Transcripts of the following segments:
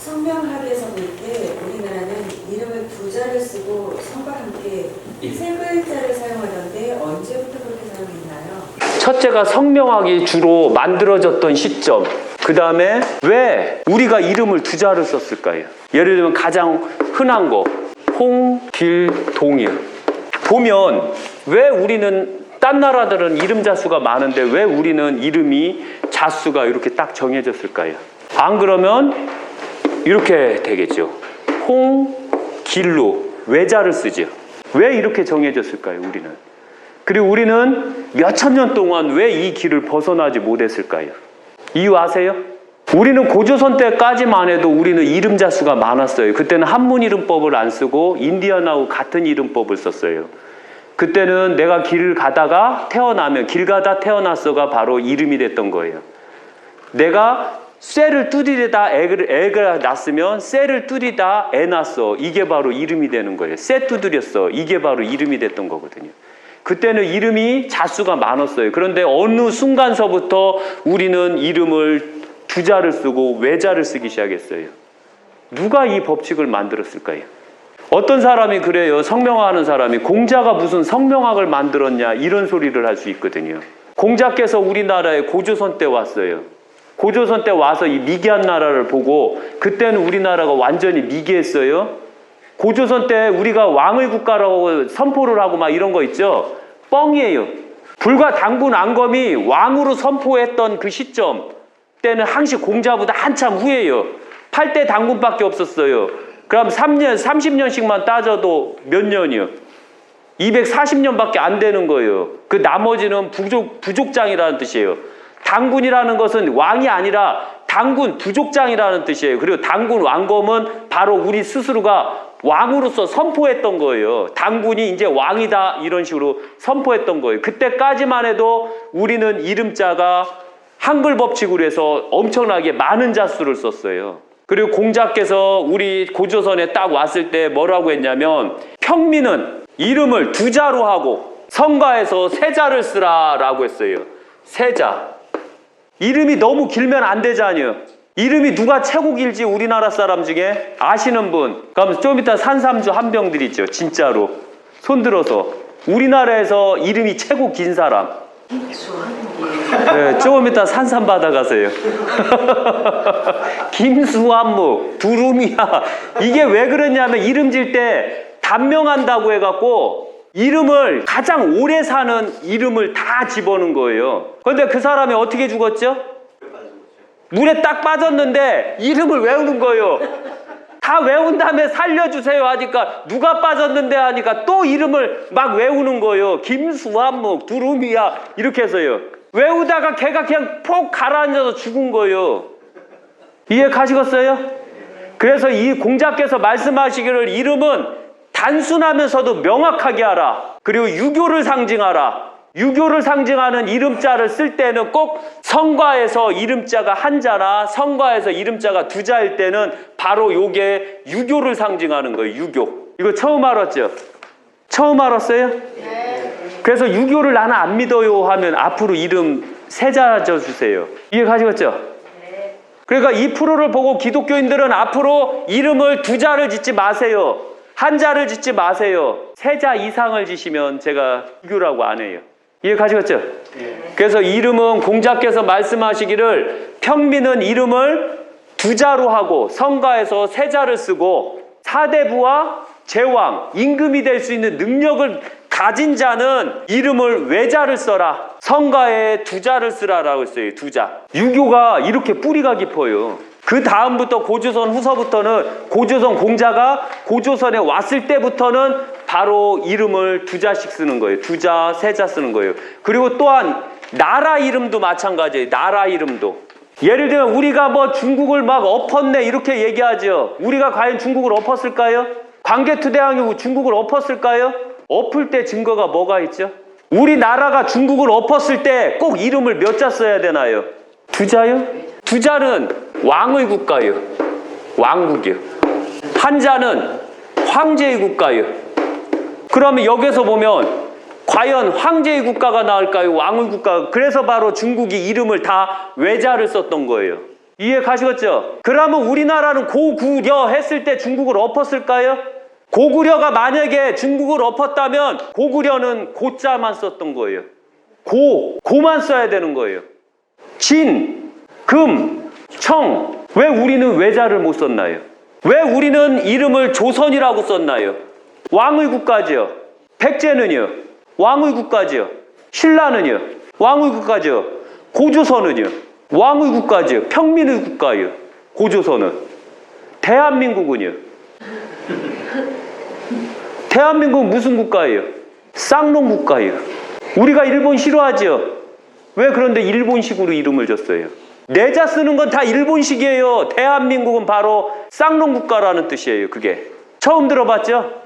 성명합에서 볼 때 우리나라는 이름을 두 자를 쓰고 성과 함께 세 글자를 사용하던데 언제부터 그렇게 사용했나요? 첫째가 성명학이 주로 만들어졌던 시점. 그 다음에 왜 우리가 이름을 두 자를 썼을까요? 예를 들면 가장 흔한 거 홍, 길, 동이요. 보면 왜 우리는 딴 나라들은 이름 자수가 많은데 왜 우리는 이름이 자수가 이렇게 딱 정해졌을까요? 안 그러면 이렇게 되겠죠. 홍, 길로 외자를 쓰죠. 왜 이렇게 정해졌을까요? 우리는. 그리고 우리는 몇천 년 동안 왜 이 길을 벗어나지 못했을까요? 이유 아세요? 우리는 고조선 때까지만 해도 우리는 이름 자수가 많았어요. 그때는 한문 이름법을 안 쓰고 인디언하고 같은 이름법을 썼어요. 그때는 내가 길을 가다가 태어나면 길 가다 태어났어가 바로 이름이 됐던 거예요. 내가 쇠를 뚜디다 애가 낳았으면 쇠를 뚜디다 애 낳았어. 이게 바로 이름이 되는 거예요. 쇠 두드렸어. 이게 바로 이름이 됐던 거거든요. 그때는 이름이 자수가 많았어요. 그런데 어느 순간서부터 우리는 이름을 두 자를 쓰고 외자를 쓰기 시작했어요. 누가 이 법칙을 만들었을까요? 어떤 사람이 그래요. 성명하는 사람이 공자가 무슨 성명학을 만들었냐 이런 소리를 할 수 있거든요. 공자께서 우리나라에 고조선 때 왔어요. 고조선 때 와서 이 미개한 나라를 보고 그때는 우리나라가 완전히 미개했어요. 고조선 때 우리가 왕의 국가라고 선포를 하고 막 이런 거 있죠. 뻥이에요. 불과 당군 안검이 왕으로 선포했던 그 시점 때는 항시 공자보다 한참 후예요. 8대 당군밖에 없었어요. 그럼 3년, 30년씩만 따져도 몇 년이요? 240년밖에 안 되는 거예요. 그 나머지는 부족장이라는 뜻이에요. 당군이라는 것은 왕이 아니라 당군, 부족장이라는 뜻이에요. 그리고 당군 왕검은 바로 우리 스스로가 왕으로서 선포했던 거예요. 당군이 이제 왕이다 이런 식으로 선포했던 거예요. 그때까지만 해도 우리는 이름자가 한글 법칙으로 해서 엄청나게 많은 자수를 썼어요. 그리고 공자께서 우리 고조선에 딱 왔을 때 뭐라고 했냐면 평민은 이름을 두 자로 하고 성가에서 세 자를 쓰라라고 했어요. 세 자. 이름이 너무 길면 안 되잖아요. 이름이 누가 최고 길지 우리나라 사람 중에 아시는 분? 그럼 좀 이따 산삼주 한 병 드리죠. 진짜로. 손들어서. 우리나라에서 이름이 최고 긴 사람. 네, 조금 이따 산삼 받아가세요. 김수한묵, 두루미야. 이게 왜 그러냐면 이름 질 때 단명한다고 해갖고 이름을 가장 오래 사는 이름을 다 집어넣은 거예요. 그런데 그 사람이 어떻게 죽었죠? 물에 딱 빠졌는데 이름을 외우는 거예요. 다 외운 다음에 살려주세요 하니까 누가 빠졌는데 하니까 또 이름을 막 외우는 거예요. 김수한묵, 두루미야 이렇게 해서요. 외우다가 걔가 그냥 폭 가라앉아서 죽은 거예요. 이해 가시겠어요? 그래서 이 공자께서 말씀하시기를 이름은 단순하면서도 명확하게 하라. 그리고 유교를 상징하라. 유교를 상징하는 이름자를 쓸 때는 꼭 성가에서 이름자가 한자나 성가에서 이름자가 두 자일 때는 바로 요게 유교를 상징하는 거예요. 유교. 이거 처음 알았죠? 처음 알았어요? 네. 그래서 유교를 나는 안 믿어요 하면 앞으로 이름 세 자 져주세요. 이해 가시겠죠? 네. 그러니까 이 프로를 보고 기독교인들은 앞으로 이름을 두 자를 짓지 마세요. 한자를 짓지 마세요. 세 자 이상을 지시면 제가 유교라고 안 해요. 이해 가시겠죠? 네. 그래서 이름은 공자께서 말씀하시기를 평민은 이름을 두 자로 하고 성가에서 세 자를 쓰고 사대부와 제왕, 임금이 될 수 있는 능력을 가진 자는 이름을 외자를 써라. 성가에 두 자를 쓰라라고 했어요. 두 자. 유교가 이렇게 뿌리가 깊어요. 그 다음부터 고조선 후서부터는 고조선 공자가 고조선에 왔을 때부터는 바로 이름을 두 자씩 쓰는 거예요. 두 자, 세 자 쓰는 거예요. 그리고 또한 나라 이름도 마찬가지예요. 나라 이름도. 예를 들면 우리가 뭐 중국을 막 엎었네 이렇게 얘기하죠. 우리가 과연 중국을 엎었을까요? 광개토대왕이 중국을 엎었을까요? 엎을 때 증거가 뭐가 있죠? 우리나라가 중국을 엎었을 때 꼭 이름을 몇 자 써야 되나요? 두 자요? 두 자는 왕의 국가요. 왕국이요. 한 자는 황제의 국가요. 그러면 여기서 보면 과연 황제의 국가가 나을까요? 왕의 국가? 그래서 바로 중국이 이름을 다 외자를 썼던 거예요. 이해 가시겠죠? 그러면 우리나라는 고구려 했을 때 중국을 엎었을까요? 고구려가 만약에 중국을 엎었다면 고구려는 고자만 썼던 거예요. 고만 써야 되는 거예요. 진, 금, 청. 왜 우리는 외자를 못 썼나요? 왜 우리는 이름을 조선이라고 썼나요? 왕의 국가지요. 백제는요? 왕의 국가지요. 신라는요? 왕의 국가지요. 고조선은요? 왕의 국가지요. 평민의 국가요. 고조선은. 대한민국은요? 대한민국은 무슨 국가예요? 쌍놈 국가예요. 우리가 일본 싫어하죠? 왜 그런데 일본식으로 이름을 줬어요? 내자 쓰는 건 다 일본식이에요. 대한민국은 바로 쌍놈 국가라는 뜻이에요. 그게 처음 들어봤죠?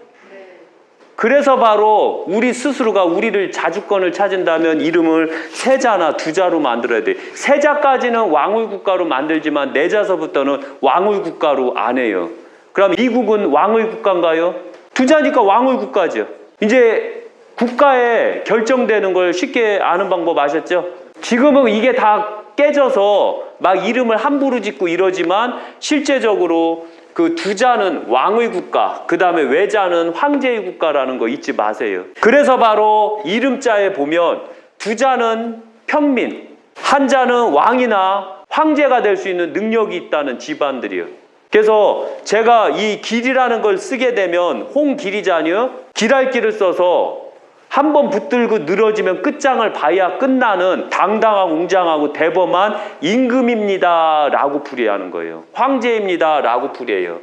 그래서 바로 우리 스스로가 우리를 자주권을 찾은다면 이름을 세자나 두자로 만들어야 돼. 세자까지는 왕의 국가로 만들지만 내자서부터는 왕의 국가로 안 해요. 그럼 미국은 왕의 국가인가요? 두자니까 왕의 국가죠. 이제 국가에 결정되는 걸 쉽게 아는 방법 아셨죠? 지금은 이게 다 깨져서 막 이름을 함부로 짓고 이러지만 실제적으로 그 두자는 왕의 국가, 그 다음에 외자는 황제의 국가라는 거 잊지 마세요. 그래서 바로 이름자에 보면 두자는 평민, 한자는 왕이나 황제가 될 수 있는 능력이 있다는 집안들이에요. 그래서 제가 이 길이라는 걸 쓰게 되면 홍길이자녀 길알길을 써서 한번 붙들고 늘어지면 끝장을 봐야 끝나는 당당하고 웅장하고 대범한 임금입니다 라고 풀이하는 거예요. 황제입니다 라고 풀이해요.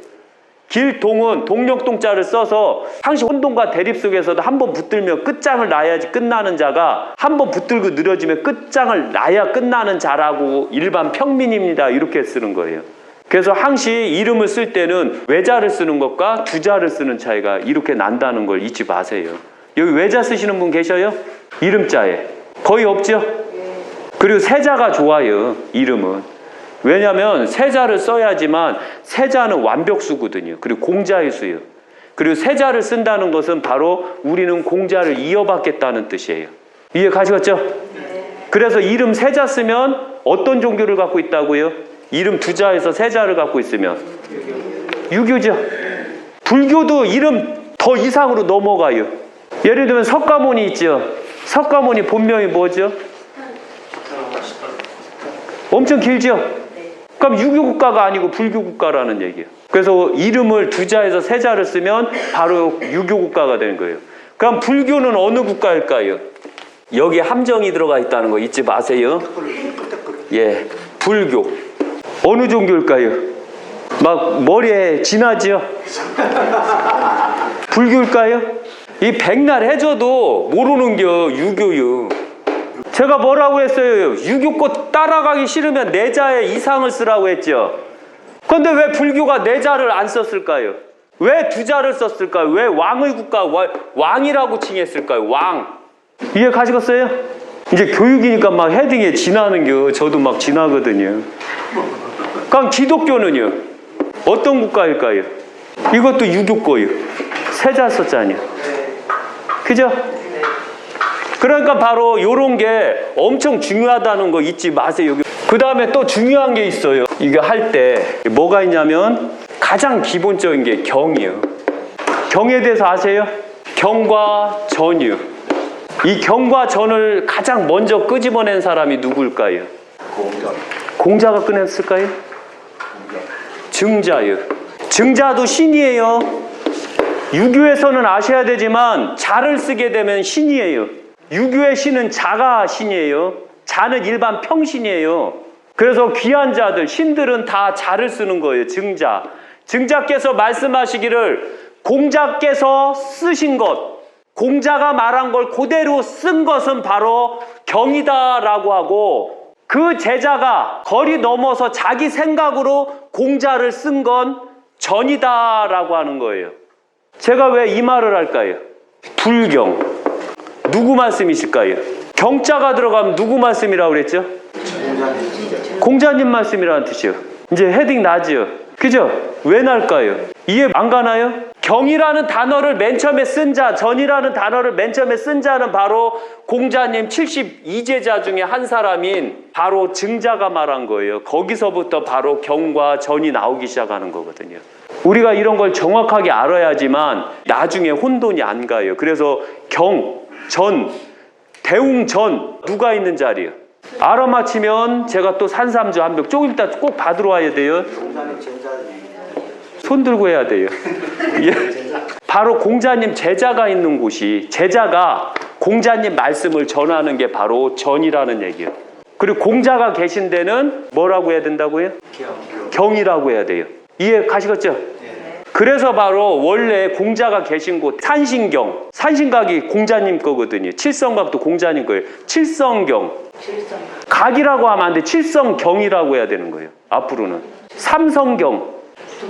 길동은 동력동자를 써서 항시 혼돈과 대립 속에서도 한번 붙들면 끝장을 놔야지 끝나는 자가 한번 붙들고 늘어지면 끝장을 놔야 끝나는 자라고 일반 평민입니다 이렇게 쓰는 거예요. 그래서 항시 이름을 쓸 때는 외자를 쓰는 것과 두자를 쓰는 차이가 이렇게 난다는 걸 잊지 마세요. 여기 외자 쓰시는 분 계셔요? 이름자에 거의 없죠? 그리고 세자가 좋아요. 이름은 왜냐하면 세자를 써야지만 세자는 완벽수거든요. 그리고 공자의 수요. 그리고 세자를 쓴다는 것은 바로 우리는 공자를 이어받겠다는 뜻이에요. 이해 가시겠죠? 그래서 이름 세자 쓰면 어떤 종교를 갖고 있다고요? 이름 두자에서 세자를 갖고 있으면 유교죠. 불교도 이름 더 이상으로 넘어가요. 예를 들면 석가모니 있죠. 석가모니 본명이 뭐죠? 엄청 길죠? 그럼 유교국가가 아니고 불교국가라는 얘기예요. 그래서 이름을 두자에서 세자를 쓰면 바로 유교국가가 되는 거예요. 그럼 불교는 어느 국가일까요? 여기 함정이 들어가 있다는 거 잊지 마세요. 예, 불교. 어느 종교일까요? 막 머리에 지나죠? 불교일까요? 이 백날 해줘도 모르는겨 유교요. 제가 뭐라고 했어요? 유교 거 따라가기 싫으면 내자에 이상을 쓰라고 했죠. 그런데 왜 불교가 내자를 안 썼을까요? 왜 두자를 썼을까요? 왜 왕의 국가, 왕이라고 칭했을까요? 왕. 이해 가시겠어요? 이제 교육이니까 막 헤딩에 지나는겨. 저도 막 지나거든요. 그럼 기독교는요? 어떤 국가일까요? 이것도 유교 거요. 세자 썼잖아요. 그죠? 그러니까 바로 이런 게 엄청 중요하다는 거 잊지 마세요. 그 다음에 또 중요한 게 있어요. 이거 할 때 뭐가 있냐면 가장 기본적인 게 경이에요. 경에 대해서 아세요? 경과 전이요. 이 경과 전을 가장 먼저 끄집어낸 사람이 누구일까요? 공자가 꺼냈을까요? 증자요. 증자도 신이에요. 유교에서는 아셔야 되지만 자를 쓰게 되면 신이에요. 유교의 신은 자가 신이에요. 자는 일반 평신이에요. 그래서 귀한 자들, 신들은 다 자를 쓰는 거예요. 증자. 증자께서 말씀하시기를 공자께서 쓰신 것, 공자가 말한 걸 그대로 쓴 것은 바로 경이다라고 하고 그 제자가 거리 넘어서 자기 생각으로 공자를 쓴 건 전이다라고 하는 거예요. 제가 왜 이 말을 할까요? 불경. 누구 말씀이실까요? 경자가 들어가면 누구 말씀이라고 그랬죠? 공자님 말씀이라는 뜻이요. 이제 헤딩 나지요. 그죠? 왜 날까요? 이해 안 가나요? 경이라는 단어를 맨 처음에 쓴 자, 전이라는 단어를 맨 처음에 쓴 자는 바로 공자님 72제자 중에 한 사람인 바로 증자가 말한 거예요. 거기서부터 바로 경과 전이 나오기 시작하는 거거든요. 우리가 이런 걸 정확하게 알아야지만 나중에 혼돈이 안 가요. 그래서 경, 전, 대웅 전 누가 있는 자리예요? 알아맞히면 제가 또 산삼주 한 병 조금 이따 꼭 받으러 와야 돼요. 손 들고 해야 돼요. 예. 바로 공자님 제자가 있는 곳이, 제자가 공자님 말씀을 전하는 게 바로 전이라는 얘기예요. 그리고 공자가 계신 데는 뭐라고 해야 된다고요? 경이라고 해야 돼요. 이해 가시겠죠? 그래서 바로 원래 공자가 계신 곳 산신경, 산신각이 공자님 거거든요. 칠성각도 공자님 거예요. 칠성경, 각이라고 하면 안 돼. 칠성경이라고 해야 되는 거예요. 앞으로는 삼성경.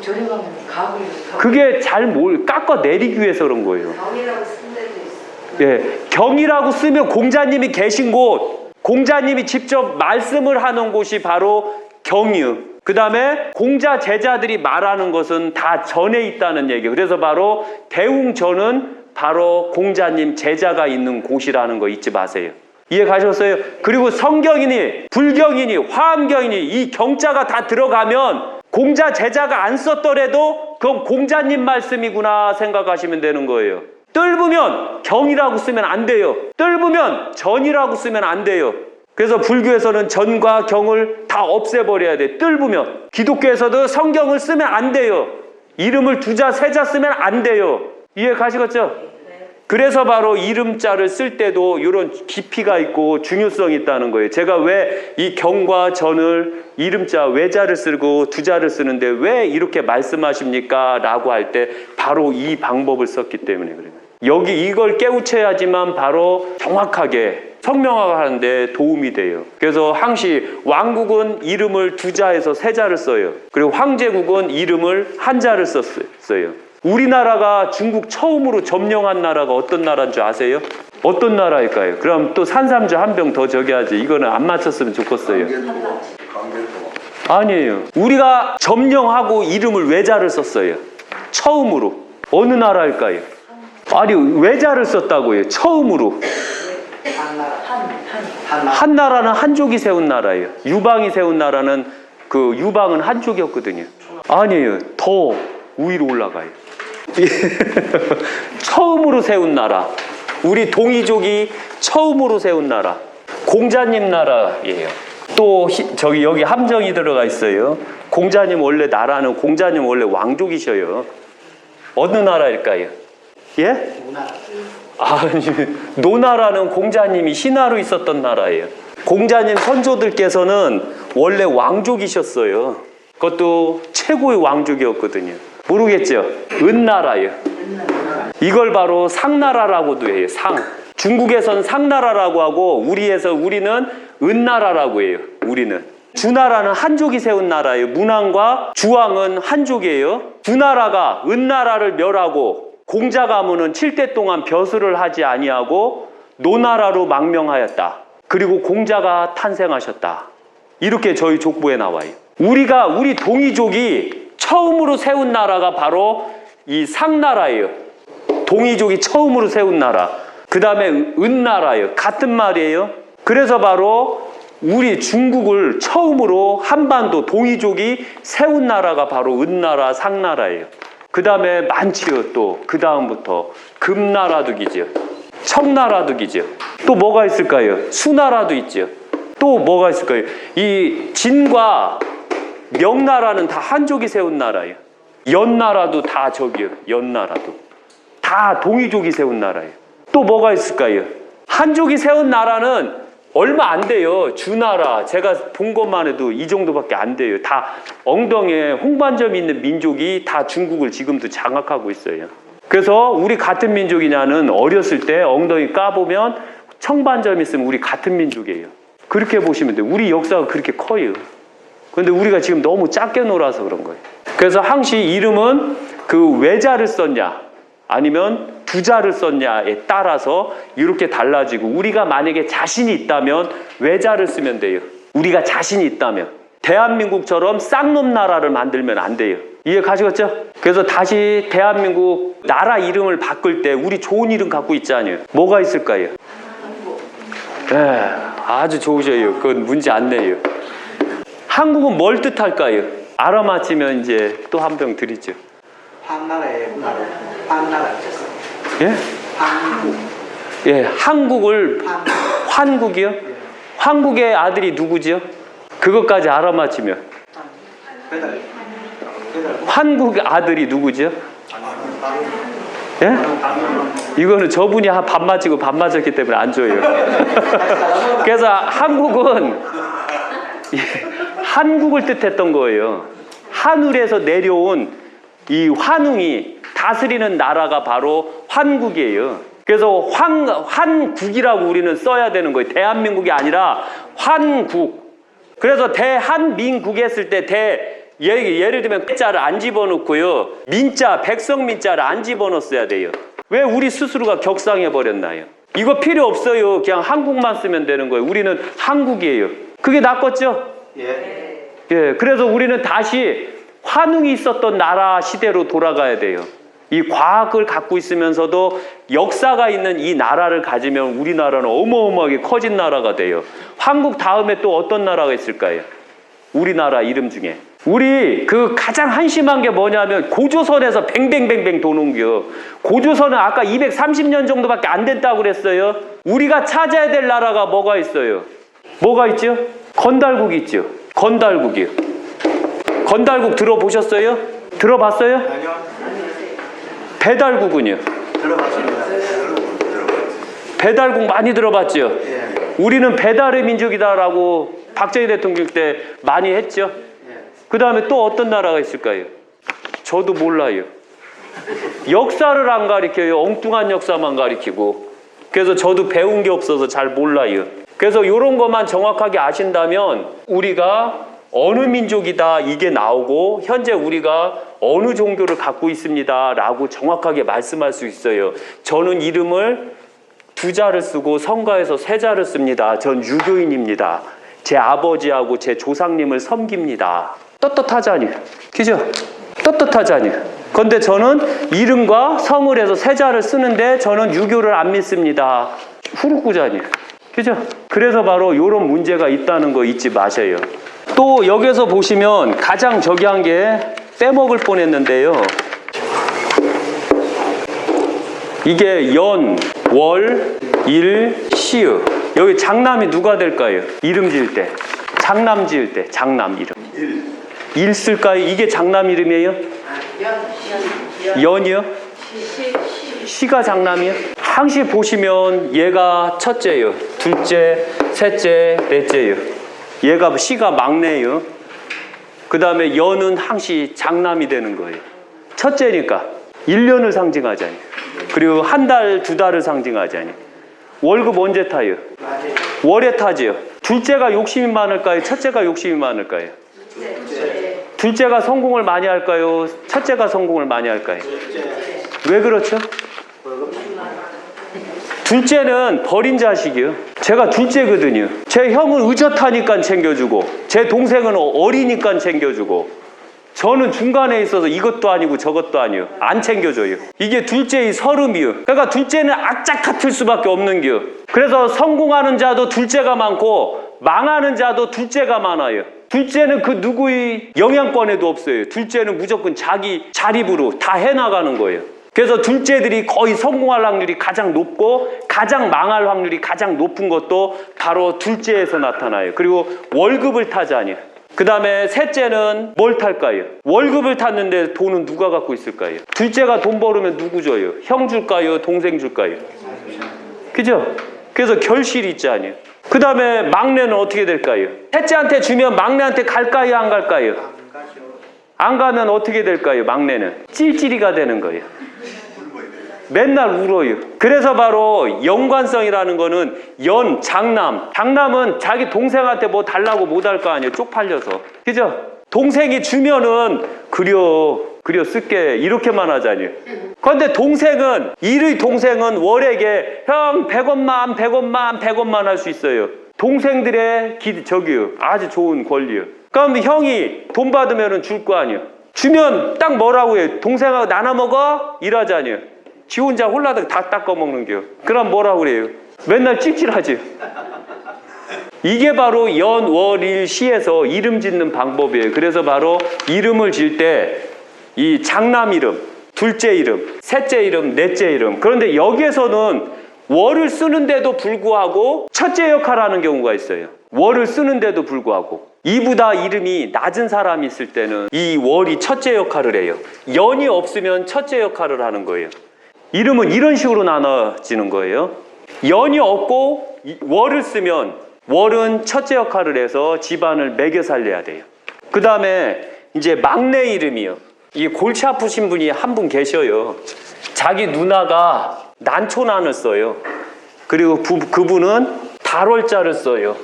저리 가면 가구를 그게 잘 깎아 내리기 위해서 그런 거예요. 경이라고 쓴 데도 있어. 예, 경이라고 쓰면 공자님이 계신 곳, 공자님이 직접 말씀을 하는 곳이 바로 경이요. 그 다음에 공자 제자들이 말하는 것은 다 전에 있다는 얘기예요. 그래서 바로 대웅전은 바로 공자님 제자가 있는 곳이라는 거 잊지 마세요. 이해 가셨어요? 그리고 성경이니 불경이니 화엄경이니 이 경자가 다 들어가면 공자 제자가 안 썼더라도 그건 공자님 말씀이구나 생각하시면 되는 거예요. 뜰부면 경이라고 쓰면 안 돼요. 뜰부면 전이라고 쓰면 안 돼요. 그래서 불교에서는 전과 경을 다 없애버려야 돼. 뜰부면. 기독교에서도 성경을 쓰면 안 돼요. 이름을 두자 세자 쓰면 안 돼요. 이해 가시겠죠? 그래서 바로 이름자를 쓸 때도 이런 깊이가 있고 중요성이 있다는 거예요. 제가 왜 이 경과 전을 이름자 외자를 쓰고 두자를 쓰는데 왜 이렇게 말씀하십니까? 라고 할 때 바로 이 방법을 썼기 때문에 그래요. 여기 이걸 깨우쳐야지만 바로 정확하게 성명화하는데 도움이 돼요. 그래서 항시 왕국은 이름을 두자에서 세자를 써요. 그리고 황제국은 이름을 한자를 썼어요. 우리나라가 중국 처음으로 점령한 나라가 어떤 나라인 줄 아세요? 어떤 나라일까요? 그럼 또 산삼주 한 병 더 저기 하지. 이거는 안 맞췄으면 좋겠어요. 아니에요. 우리가 점령하고 이름을 외자를 썼어요. 처음으로. 어느 나라일까요? 아니, 외자를 썼다고요. 처음으로. 한 나라는 한족이 세운 나라예요. 유방이 세운 나라는 그 유방은 한족이었거든요. 아니에요. 더 위로 올라가요. 처음으로 세운 나라. 우리 동이족이 처음으로 세운 나라. 공자님 나라예요. 또 저기 여기 함정이 들어가 있어요. 공자님 원래 나라는 공자님 원래 왕족이셔요. 어느 나라일까요? 예? 아니, 노나라는 공자님이 신하로 있었던 나라예요. 공자님 선조들께서는 원래 왕족이셨어요. 그것도 최고의 왕족이었거든요. 모르겠죠? 은나라예요. 이걸 바로 상나라라고도 해요. 상. 중국에선 상나라라고 하고 우리는 은나라라고 해요. 우리는. 주나라는 한족이 세운 나라예요. 문왕과 주왕은 한족이에요. 주나라가 은나라를 멸하고 공자 가문은 7대 동안 벼슬을 하지 아니하고 노나라로 망명하였다. 그리고 공자가 탄생하셨다. 이렇게 저희 족보에 나와요. 우리 동이족이 처음으로 세운 나라가 바로 이 상나라예요. 동이족이 처음으로 세운 나라. 그 다음에 은나라예요. 같은 말이에요. 그래서 바로 우리 중국을 처음으로 한반도 동이족이 세운 나라가 바로 은나라, 상나라예요. 그 다음에 많지요. 또 그 다음부터 금나라도 기죠. 청나라도 기죠. 또 뭐가 있을까요? 수나라도 있죠. 또 뭐가 있을까요? 이 진과 명나라는 다 한족이 세운 나라예요. 연나라도 다 저기요. 연나라도 다 동이족이 세운 나라예요. 또 뭐가 있을까요? 한족이 세운 나라는 얼마 안 돼요. 주나라 제가 본 것만 해도 이 정도밖에 안 돼요. 다 엉덩이에 홍반점이 있는 민족이 다 중국을 지금도 장악하고 있어요. 그래서 우리 같은 민족이냐는 어렸을 때 엉덩이 까보면 청반점 있으면 우리 같은 민족이에요. 그렇게 보시면 돼요. 우리 역사가 그렇게 커요. 그런데 우리가 지금 너무 작게 놀아서 그런 거예요. 그래서 항시 이름은 그 외자를 썼냐 아니면 두자를 썼냐에 따라서 이렇게 달라지고, 우리가 만약에 자신이 있다면 외자를 쓰면 돼요. 우리가 자신이 있다면. 대한민국처럼 쌍놈 나라를 만들면 안 돼요. 이해 가시겠죠? 그래서 다시 대한민국 나라 이름을 바꿀 때 우리 좋은 이름 갖고 있지 않아요? 뭐가 있을까요? 네, 아주 좋으셔요. 그건 문제 안 내요. 한국은 뭘 뜻할까요? 알아맞히면 이제 또 한 병 드리죠. 한나라의 나라, 한나라 뜻은 예? 한국. 예, 한국을 환국이요? 환국의 아들이 누구죠? 그것까지 알아맞히면 배달. 환국의 아들이 누구죠? 예? 이거는 저분이 반 맞히고 반 맞았기 때문에 안 줘요. 그래서 한국은 한국을 뜻했던 거예요. 하늘에서 내려온 이 환웅이 다스리는 나라가 바로 환국이에요. 그래서 환국이라고 우리는 써야 되는 거예요. 대한민국이 아니라 환국. 그래서 대한민국 했을 때 예를 들면 자를 안 집어넣고요. 민자, 백성민자를 안 집어넣었어야 돼요. 왜 우리 스스로가 격상해 버렸나요? 이거 필요 없어요. 그냥 한국만 쓰면 되는 거예요. 우리는 한국이에요. 그게 낫겠죠? 예. 예, 그래서 우리는 다시 환웅이 있었던 나라 시대로 돌아가야 돼요. 이 과학을 갖고 있으면서도 역사가 있는 이 나라를 가지면 우리나라는 어마어마하게 커진 나라가 돼요. 한국 다음에 또 어떤 나라가 있을까요? 우리나라 이름 중에. 우리 그 가장 한심한 게 뭐냐면 고조선에서 뱅뱅뱅뱅 도는겨. 고조선은 아까 230년 정도밖에 안 됐다고 그랬어요. 우리가 찾아야 될 나라가 뭐가 있어요? 뭐가 있죠? 건달국이 있죠. 건달국이요. 건달국 들어보셨어요? 들어봤어요? 아니요. 배달국은요? 들어봤습니다. 배달국 많이 들어봤죠? 예. 우리는 배달의 민족이다라고 박정희 대통령 때 많이 했죠? 예. 그 다음에 또 어떤 나라가 있을까요? 저도 몰라요. 역사를 안 가리켜요. 엉뚱한 역사만 가리키고. 그래서 저도 배운 게 없어서 잘 몰라요. 그래서 이런 것만 정확하게 아신다면 우리가 어느 민족이다 이게 나오고 현재 우리가 어느 종교를 갖고 있습니다 라고 정확하게 말씀할 수 있어요. 저는 이름을 2자를 쓰고 성가에서 3자를 씁니다. 전 유교인입니다. 제 아버지하고 제 조상님을 섬깁니다. 떳떳하잖아요. 그죠? 떳떳하잖아요. 그런데 저는 이름과 성을 해서 3자를 쓰는데 저는 유교를 안 믿습니다. 후루꾸잖아요. 그죠? 그래서 바로 이런 문제가 있다는 거 잊지 마셔요. 또 여기서 보시면 가장 저기 한 게 빼먹을 뻔했는데요. 이게 연, 월, 일, 시읒. 여기 장남이 누가 될까요? 이름 지을 때. 장남 지을 때. 장남 이름. 일 쓸까요? 이게 장남 이름이에요? 연이요? 시가 장남이요? 항시 보시면 얘가 첫째예요. 둘째, 셋째, 넷째예요. 얘가 시가 막내예요. 그 다음에 연은 항시 장남이 되는 거예요. 첫째니까 1년을 상징하잖아요. 그리고 한 달, 2달을 상징하잖아요. 월급 언제 타요? 월에 타지요. 둘째가 욕심이 많을까요? 첫째가 욕심이 많을까요? 둘째가 성공을 많이 할까요? 첫째가 성공을 많이 할까요? 왜 그렇죠? 둘째는 버린 자식이요. 제가 둘째거든요. 제 형은 의젓하니까 챙겨주고 제 동생은 어리니까 챙겨주고 저는 중간에 있어서 이것도 아니고 저것도 아니요. 안 챙겨줘요. 이게 둘째의 서름이요. 그러니까 둘째는 악착 같을 수밖에 없는 겨. 그래서 성공하는 자도 둘째가 많고 망하는 자도 둘째가 많아요. 둘째는 그 누구의 영향권에도 없어요. 둘째는 무조건 자기 자립으로 다 해나가는 거예요. 그래서 둘째들이 거의 성공할 확률이 가장 높고 가장 망할 확률이 가장 높은 것도 바로 둘째에서 나타나요. 그리고 월급을 타자니. 그 다음에 셋째는 뭘 탈까요? 월급을 탔는데 돈은 누가 갖고 있을까요? 둘째가 돈 벌으면 누구 줘요? 형 줄까요? 동생 줄까요? 그죠? 그래서 결실이 있지 않아요? 그 다음에 막내는 어떻게 될까요? 셋째한테 주면 막내한테 갈까요? 안 갈까요? 안 가면 어떻게 될까요? 막내는 찔찔이가 되는 거예요. 맨날 울어요. 그래서 바로 연관성이라는 거는 장남은 자기 동생한테 뭐 달라고 못 할 거 아니에요. 쪽팔려서. 그죠? 동생이 주면은 그려 쓸게 이렇게만 하잖아요. 그런데 일의 동생은 월에게 형 100원만 할 수 있어요. 동생들의 아주 좋은 권리요. 그럼 형이 돈 받으면은 줄 거 아니에요. 주면 딱 뭐라고 해? 동생하고 나눠 먹어? 이러자니요. 지 혼자 홀라당 다 닦아 먹는겨. 그럼 뭐라고 그래요? 맨날 찝찝하지. 이게 바로 연월일시에서 이름 짓는 방법이에요. 그래서 바로 이름을 질 때 이 장남 이름, 둘째 이름, 셋째 이름, 넷째 이름. 그런데 여기에서는 월을 쓰는데도 불구하고 첫째 역할을 하는 경우가 있어요. 월을 쓰는데도 불구하고 이보다 이름이 낮은 사람이 있을 때는 이 월이 첫째 역할을 해요. 연이 없으면 첫째 역할을 하는 거예요. 이름은 이런 식으로 나눠지는 거예요. 연이 없고 월을 쓰면 월은 첫째 역할을 해서 집안을 매겨 살려야 돼요. 그 다음에 이제 막내 이름이요. 이 골치 아프신 분이 한 분 계셔요. 자기 누나가 난초난을 써요. 그리고 그분은 달월자를 써요.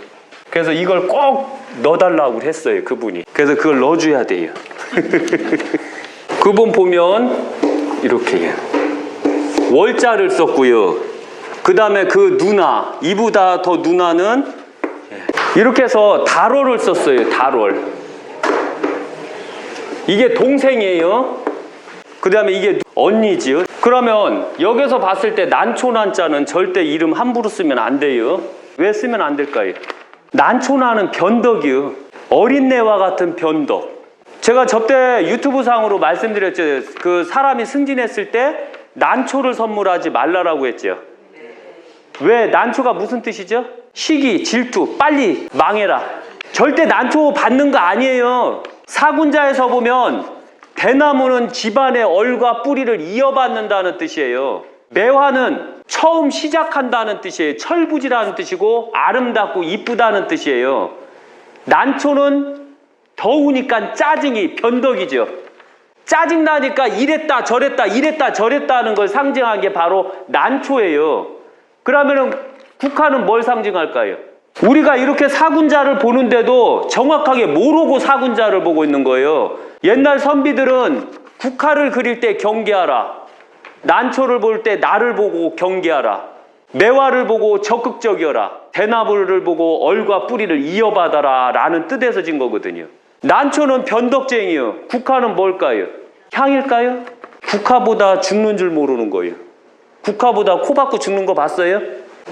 그래서 이걸 꼭 넣어달라고 했어요, 그분이. 그래서 그걸 넣어줘야 돼요. 그분 보면 이렇게 월자를 썼고요. 그 다음에 그 누나, 이보다 더 누나는 이렇게 해서 달월을 썼어요. 달월. 이게 동생이에요. 그 다음에 이게 언니지요. 그러면 여기서 봤을 때 난초난자는 절대 이름 함부로 쓰면 안 돼요. 왜 쓰면 안 될까요? 난초난은 변덕이요. 어린애와 같은 변덕. 제가 저때 유튜브 상으로 말씀드렸죠. 그 사람이 승진했을 때 난초를 선물하지 말라라고 했죠. 왜? 난초가 무슨 뜻이죠? 시기, 질투, 빨리 망해라. 절대 난초 받는 거 아니에요. 사군자에서 보면 대나무는 집안의 얼과 뿌리를 이어받는다는 뜻이에요. 매화는 처음 시작한다는 뜻이에요. 철부지라는 뜻이고 아름답고 이쁘다는 뜻이에요. 난초는 더우니까 짜증이 변덕이죠. 짜증나니까 이랬다 저랬다 이랬다 저랬다 하는 걸 상징한 게 바로 난초예요. 그러면은 국화는 뭘 상징할까요? 우리가 이렇게 사군자를 보는데도 정확하게 모르고 사군자를 보고 있는 거예요. 옛날 선비들은 국화를 그릴 때 경계하라. 난초를 볼 때 나를 보고 경계하라. 매화를 보고 적극적이어라. 대나무를 보고 얼과 뿌리를 이어받아라 라는 뜻에서 진 거거든요. 난초는 변덕쟁이요. 국화는 뭘까요? 향일까요? 국화보다 죽는 줄 모르는 거예요. 국화보다 코 박고 죽는 거 봤어요?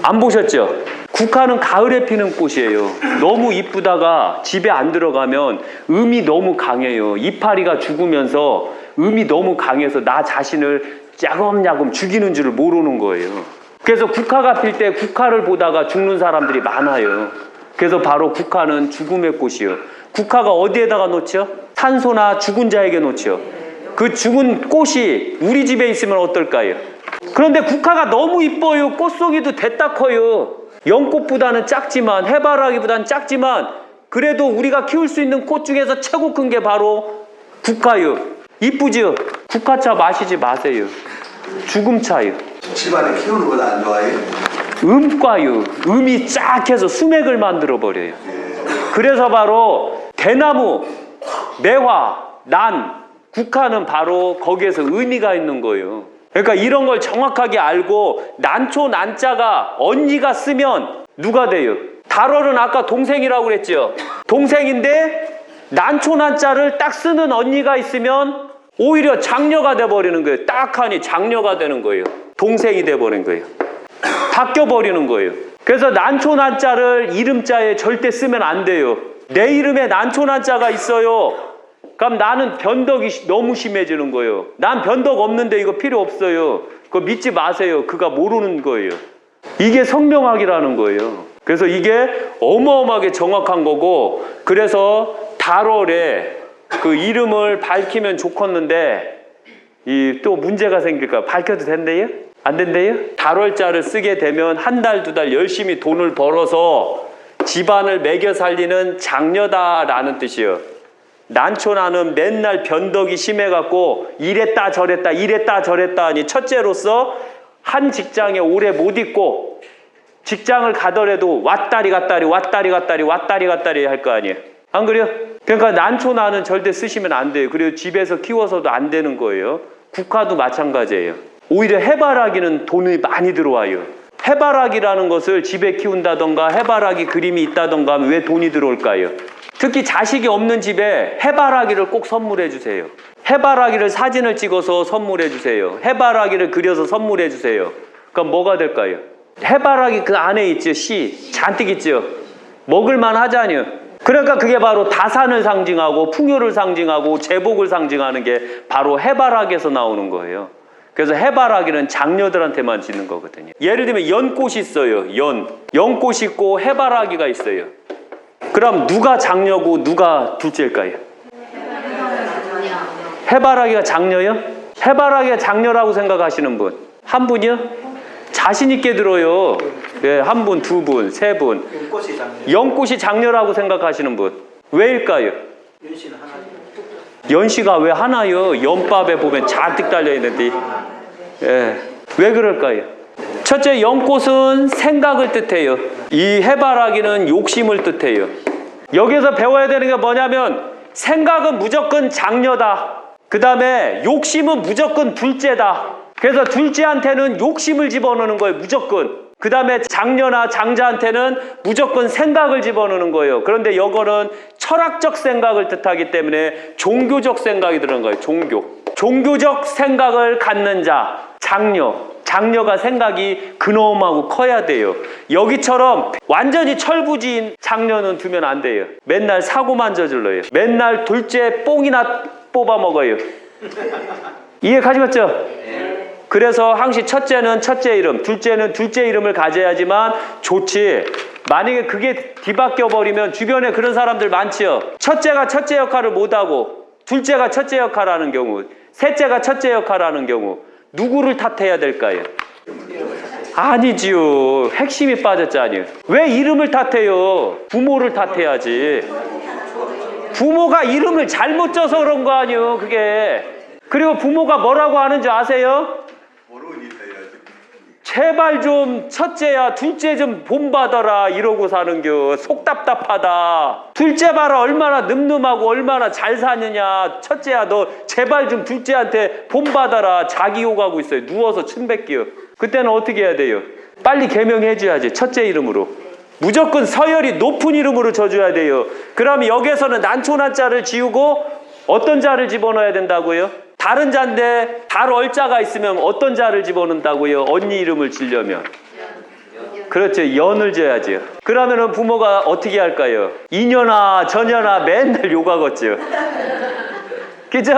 안 보셨죠? 국화는 가을에 피는 꽃이에요. 너무 이쁘다가 집에 안 들어가면 음이 너무 강해요. 이파리가 죽으면서 음이 너무 강해서 나 자신을 야금야금 죽이는 줄 모르는 거예요. 그래서 국화가 필 때 국화를 보다가 죽는 사람들이 많아요. 그래서 바로 국화는 죽음의 꽃이요. 국화가 어디에다가 놓죠? 산소나 죽은 자에게 놓죠. 그 죽은 꽃이 우리 집에 있으면 어떨까요? 그런데 국화가 너무 이뻐요. 꽃송이도 대따 커요. 연꽃보다는 작지만 해바라기보다는 작지만 그래도 우리가 키울 수 있는 꽃 중에서 최고 큰 게 바로 국화요. 이쁘죠? 국화차 마시지 마세요. 죽음차요. 집안에 키우는 건 안 좋아해요? 음과요. 음이 쫙 해서 수맥을 만들어 버려요. 그래서 바로 대나무, 매화, 난, 국화는 바로 거기에서 의미가 있는 거예요. 그러니까 이런 걸 정확하게 알고 난초 난자가 언니가 쓰면 누가 돼요? 달월은 아까 동생이라고 그랬죠. 동생인데 난초 난자를 딱 쓰는 언니가 있으면 오히려 장녀가 돼버리는 거예요. 딱 하니 장녀가 되는 거예요. 동생이 돼버린 거예요. 바뀌어버리는 거예요. 그래서 난초 난자를 이름자에 절대 쓰면 안 돼요. 내 이름에 난초 난자가 있어요. 그럼 나는 변덕이 너무 심해지는 거예요. 난 변덕 없는데 이거 필요 없어요. 그거 믿지 마세요. 그가 모르는 거예요. 이게 성명학이라는 거예요. 그래서 이게 어마어마하게 정확한 거고, 그래서 달월에 그 이름을 밝히면 좋겠는데 이 또 문제가 생길까? 밝혀도 된대요? 안 된대요? 달월자를 쓰게 되면 한 달, 두 달 열심히 돈을 벌어서 집안을 매겨 살리는 장녀다라는 뜻이에요. 난초나는 맨날 변덕이 심해갖고 이랬다 저랬다 이랬다 저랬다 하니 첫째로서 한 직장에 오래 못 있고 직장을 가더라도 왔다리 갔다리 왔다리 갔다리 왔다리 갔다리 할 거 아니에요. 안 그래요? 그러니까 난초나는 절대 쓰시면 안 돼요. 그리고 집에서 키워서도 안 되는 거예요. 국화도 마찬가지예요. 오히려 해바라기는 돈이 많이 들어와요. 해바라기라는 것을 집에 키운다던가 해바라기 그림이 있다던가 하면 왜 돈이 들어올까요? 특히 자식이 없는 집에 해바라기를 꼭 선물해 주세요. 해바라기를 사진을 찍어서 선물해 주세요. 해바라기를 그려서 선물해 주세요. 그럼 뭐가 될까요? 해바라기 그 안에 있죠. 씨 잔뜩 있죠. 먹을만 하잖아요. 그러니까 그게 바로 다산을 상징하고 풍요를 상징하고 제복을 상징하는 게 바로 해바라기에서 나오는 거예요. 그래서 해바라기는 장녀들한테만 짓는 거거든요. 예를 들면 연꽃이 있어요. 연꽃이 있고 해바라기가 있어요. 그럼 누가 장녀고 누가 둘째일까요? 해바라기가 장녀요? 해바라기가 장녀라고 생각하시는 분? 한 분이요? 자신 있게 들어요. 네, 한 분, 두 분, 세 분. 연꽃이 장녀. 연꽃이 장녀라고 생각하시는 분? 왜일까요? 연씨는 하나죠. 연씨가 왜 하나요? 연밥에 보면 잔뜩 달려있는데. 예. 왜 그럴까요? 첫째, 연꽃은 생각을 뜻해요. 이 해바라기는 욕심을 뜻해요. 여기서 배워야 되는 게 뭐냐면 생각은 무조건 장녀다. 그 다음에 욕심은 무조건 둘째다. 그래서 둘째한테는 욕심을 집어넣는 거예요. 무조건. 그 다음에 장녀나 장자한테는 무조건 생각을 집어넣는 거예요. 그런데 이거는 철학적 생각을 뜻하기 때문에 종교적 생각이 들어간 거예요. 종교적 생각을 갖는 자, 장녀가 생각이 근엄하고 커야 돼요. 여기처럼 완전히 철부지인 장녀는 두면 안 돼요. 맨날 사고만 저질러요. 맨날 둘째 뽕이나 뽑아 먹어요. 이해 가시겠죠? 그래서 항시 첫째는 첫째 이름, 둘째는 둘째 이름을 가져야지만 좋지. 만약에 그게 뒤바뀌어 버리면 주변에 그런 사람들 많지요. 첫째가 첫째 역할을 못하고 둘째가 첫째 역할을 하는 경우, 셋째가 첫째 역할을 하는 경우 누구를 탓해야 될까요? 아니지요. 핵심이 빠졌잖아요. 왜 이름을 탓해요? 부모를 탓해야지. 부모가 이름을 잘못 쪄서 그런 거 아니에요. 그게. 그리고 부모가 뭐라고 하는 줄 아세요? 제발 좀 첫째야 둘째 좀 본받아라 이러고 사는겨. 속 답답하다. 둘째 봐라 얼마나 늠름하고 얼마나 잘 사느냐. 첫째야 너 제발 좀 둘째한테 본받아라. 자기 욕하고 있어요. 누워서 침 뱉기요. 그때는 어떻게 해야 돼요? 빨리 개명해줘야지. 첫째 이름으로. 무조건 서열이 높은 이름으로 줘줘야 돼요. 그럼 여기에서는 난초난자를 지우고 어떤 자를 집어넣어야 된다고요? 다른 자인데 달 얼자가 있으면 어떤 자를 집어넣는다고요? 언니 이름을 지려면. 그렇죠. 연을 줘야죠. 그러면은 부모가 어떻게 할까요? 이년아 저년아 맨날 욕하겠죠. 그죠?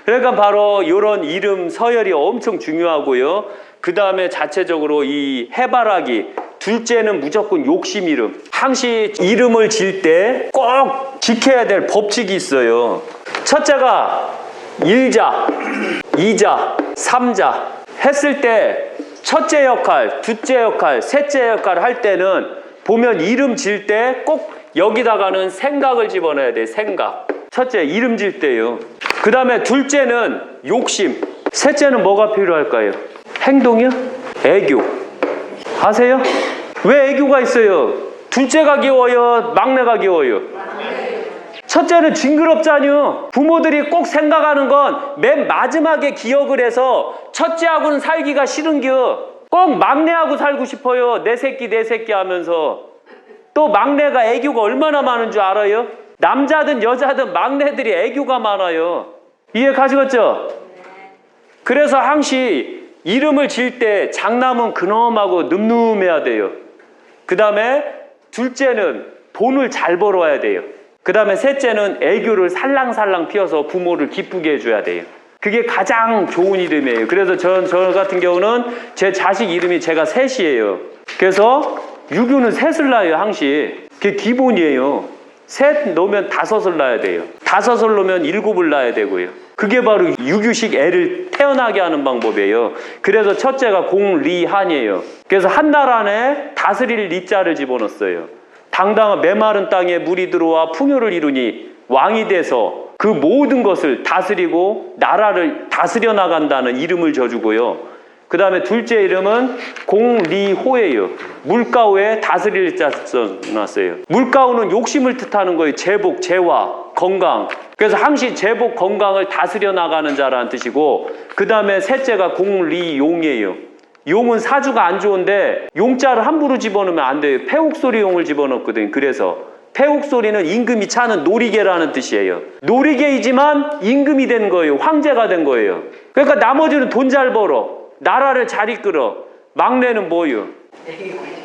그러니까 바로 이런 이름 서열이 엄청 중요하고요. 그 다음에 자체적으로 이 해바라기 둘째는 무조건 욕심 이름. 항시 이름을 질 때 꼭 지켜야 될 법칙이 있어요. 첫째가 1자, 2자, 3자 했을 때 첫째 역할, 둘째 역할, 셋째 역할 할 때는 보면 이름 질 때 꼭 여기다가는 생각을 집어넣어야 돼. 생각. 첫째 이름 질 때요. 그 다음에 둘째는 욕심. 셋째는 뭐가 필요할까요? 행동이요? 애교. 아세요? 왜 애교가 있어요? 둘째가 귀여워요? 막내가 귀여워요? 첫째는 징그럽잖요. 부모들이 꼭 생각하는 건 맨 마지막에 기억을 해서 첫째하고는 살기가 싫은겨. 꼭 막내하고 살고 싶어요. 내 새끼 하면서. 또 막내가 애교가 얼마나 많은 줄 알아요? 남자든 여자든 막내들이 애교가 많아요. 이해 가시겠죠? 그래서 항시 이름을 질 때 장남은 근엄하고 늠름해야 돼요. 그 다음에 둘째는 돈을 잘 벌어야 돼요. 그 다음에 셋째는 애교를 살랑살랑 피워서 부모를 기쁘게 해줘야 돼요. 그게 가장 좋은 이름이에요. 그래서 저 같은 경우는 제 자식 이름이 제가 셋이에요. 그래서 유교는 셋을 낳아요. 항시. 그게 기본이에요. 셋 놓으면 다섯을 낳아야 돼요. 다섯을 놓으면 일곱을 낳아야 되고요. 그게 바로 유교식 애를 태어나게 하는 방법이에요. 그래서 첫째가 공리한이에요. 그래서 한날 안에 다스릴 리자를 집어넣었어요. 당당한 메마른 땅에 물이 들어와 풍요를 이루니 왕이 돼서 그 모든 것을 다스리고 나라를 다스려 나간다는 이름을 져주고요. 그 다음에 둘째 이름은 공리호예요. 물가호에 다스릴 자 써놨어요. 물가호는 욕심을 뜻하는 거예요. 제복, 재화, 건강. 그래서 항시 제복, 건강을 다스려 나가는 자라는 뜻이고, 그 다음에 셋째가 공리용이에요. 용은 사주가 안 좋은데 용자를 함부로 집어넣으면 안 돼요. 폐옥소리 용을 집어넣거든요. 그래서 폐옥소리는 임금이 차는 놀이개라는 뜻이에요. 놀이개이지만 임금이 된 거예요. 황제가 된 거예요. 그러니까 나머지는 돈 잘 벌어, 나라를 잘 이끌어. 막내는 뭐요?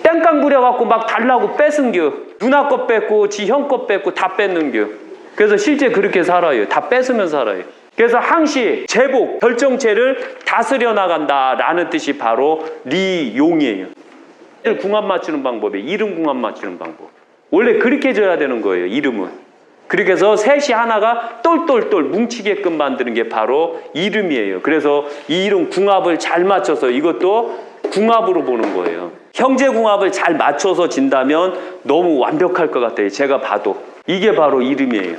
땡깡 부려갖고 막 달라고 뺏은겨. 누나 것 뺏고 지 형 것 뺏고 다 뺏는겨. 그래서 실제 그렇게 살아요. 다 뺏으면 살아요. 그래서 항시 제복, 결정체를 다스려 나간다라는 뜻이 바로 리용이에요. 궁합 맞추는 방법이에요. 이름 궁합 맞추는 방법. 원래 그렇게 줘야 되는 거예요. 이름은. 그렇게 해서 셋이 하나가 똘똘똘 뭉치게끔 만드는 게 바로 이름이에요. 그래서 이 이름 궁합을 잘 맞춰서 이것도 궁합으로 보는 거예요. 형제 궁합을 잘 맞춰서 진다면 너무 완벽할 것 같아요. 제가 봐도. 이게 바로 이름이에요.